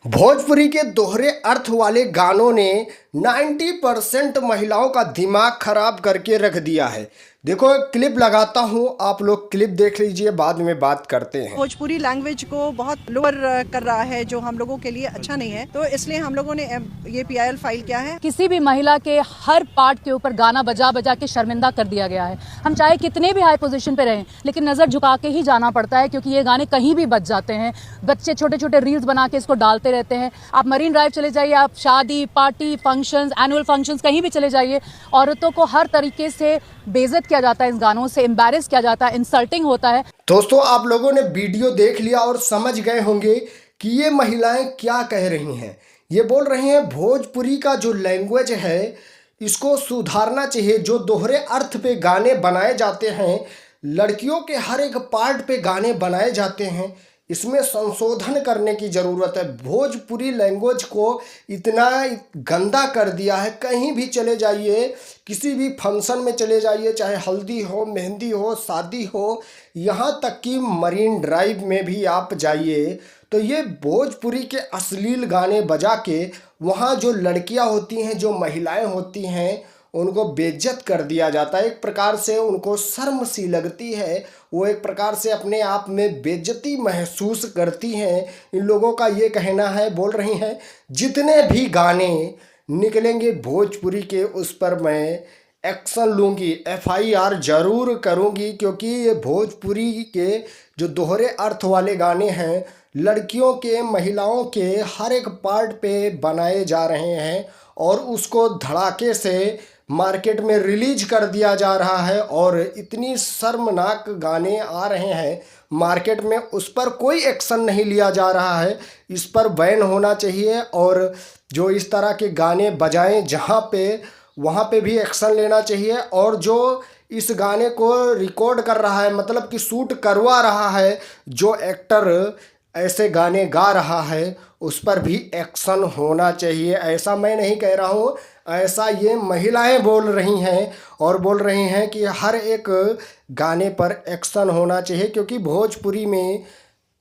भोजपुरी के दोहरे अर्थ वाले गानों ने 90% महिलाओं का दिमाग खराब करके रख दिया है। देखो, एक क्लिप लगाता हूँ, आप लोग क्लिप देख लीजिए, बाद में बात करते हैं। भोजपुरी लैंग्वेज को बहुत लोअर कर रहा है, जो हम लोगों के लिए अच्छा नहीं है। तो इसलिए हम लोगों ने ये PIL फाइल किया है। किसी भी महिला के हर पार्ट के ऊपर गाना बजा बजा के शर्मिंदा कर दिया गया है। हम चाहे कितने भी हाई पोजीशन पे रहें, लेकिन नज़र झुका के ही जाना पड़ता है, क्योंकि ये गाने कहीं भी बज जाते हैं। बच्चे छोटे छोटे रील्स बना के इसको डालते रहते हैं। आप मरीन ड्राइव चले जाइए, आप शादी पार्टी फंक्शंस, एनुअल फंक्शंस, कहीं भी चले जाइए, औरतों को हर तरीके से बेइज्जत किया जाता है, इन गानों से एम्बैरेस किया जाता है, इंसल्टिंग होता है। दोस्तों, आप लोगों ने वीडियो देख लिया और समझ गए होंगे कि ये महिलाएं क्या कह रही हैं। ये बोल रही हैं भोजपुरी का जो लैंग्वेज है इसको सुधारना चाहिए। जो दोहरे अर्थ पे गाने बनाए जाते हैं, लड़कियों के हर एक पार्ट पे गाने बनाए जाते हैं, इसमें संशोधन करने की ज़रूरत है। भोजपुरी लैंग्वेज को इतना गंदा कर दिया है। कहीं भी चले जाइए, किसी भी फंक्शन में चले जाइए, चाहे हल्दी हो, मेहंदी हो, शादी हो, यहाँ तक कि मरीन ड्राइव में भी आप जाइए तो ये भोजपुरी के अश्लील गाने बजा के वहाँ जो लड़कियाँ होती हैं, जो महिलाएं होती हैं, उनको बेइज्जत कर दिया जाता है। एक प्रकार से उनको शर्म सी लगती है, वो एक प्रकार से अपने आप में बेइज्जती महसूस करती हैं। इन लोगों का ये कहना है, बोल रही हैं, जितने भी गाने निकलेंगे भोजपुरी के उस पर मैं एक्शन लूँगी, FIR ज़रूर करूँगी, क्योंकि ये भोजपुरी के जो दोहरे अर्थ वाले गाने हैं, लड़कियों के, महिलाओं के हर एक पार्ट पे बनाए जा रहे हैं और उसको धड़ाके से मार्केट में रिलीज कर दिया जा रहा है। और इतनी शर्मनाक गाने आ रहे हैं मार्केट में, उस पर कोई एक्शन नहीं लिया जा रहा है। इस पर बैन होना चाहिए और जो इस तरह के गाने बजाएं जहाँ पे, वहाँ पे भी एक्शन लेना चाहिए। और जो इस गाने को रिकॉर्ड कर रहा है, मतलब कि शूट करवा रहा है, जो एक्टर ऐसे गाने गा रहा है, उस पर भी एक्शन होना चाहिए। ऐसा मैं नहीं कह रहा हूँ, ऐसा ये महिलाएं बोल रही हैं और बोल रही हैं कि हर एक गाने पर एक्शन होना चाहिए, क्योंकि भोजपुरी में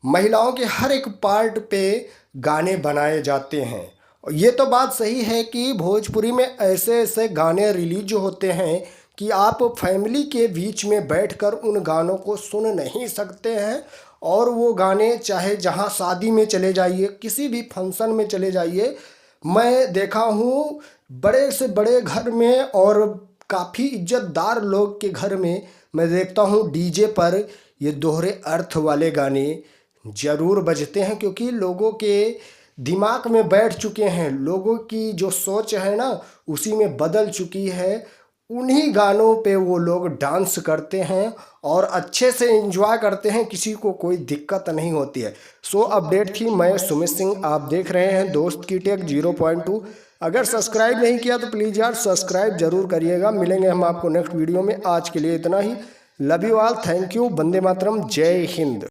महिलाओं के हर एक पार्ट पे गाने बनाए जाते हैं। ये तो बात सही है कि भोजपुरी में ऐसे ऐसे गाने रिलीज होते हैं कि आप फैमिली के बीच में बैठकर उन गानों को सुन नहीं सकते हैं। और वो गाने चाहे जहाँ शादी में चले जाइए, किसी भी फंक्शन में चले जाइए, मैं देखा हूँ बड़े से बड़े घर में और काफ़ी इज्जतदार लोग के घर में मैं देखता हूँ DJ पर ये दोहरे अर्थ वाले गाने ज़रूर बजते हैं, क्योंकि लोगों के दिमाग में बैठ चुके हैं। लोगों की जो सोच है ना, उसी में बदल चुकी है। उन्हीं गानों पे वो लोग डांस करते हैं और अच्छे से एंजॉय करते हैं, किसी को कोई दिक्कत नहीं होती है। सो अपडेट थी, मैं सुमित सिंह, आप देख रहे हैं दोस्त की टेक 0.2। अगर सब्सक्राइब नहीं किया तो प्लीज़ यार सब्सक्राइब जरूर करिएगा। मिलेंगे हम आपको नेक्स्ट वीडियो में। आज के लिए इतना ही। Love you all, thank you, वंदे मातरम, जय हिंद।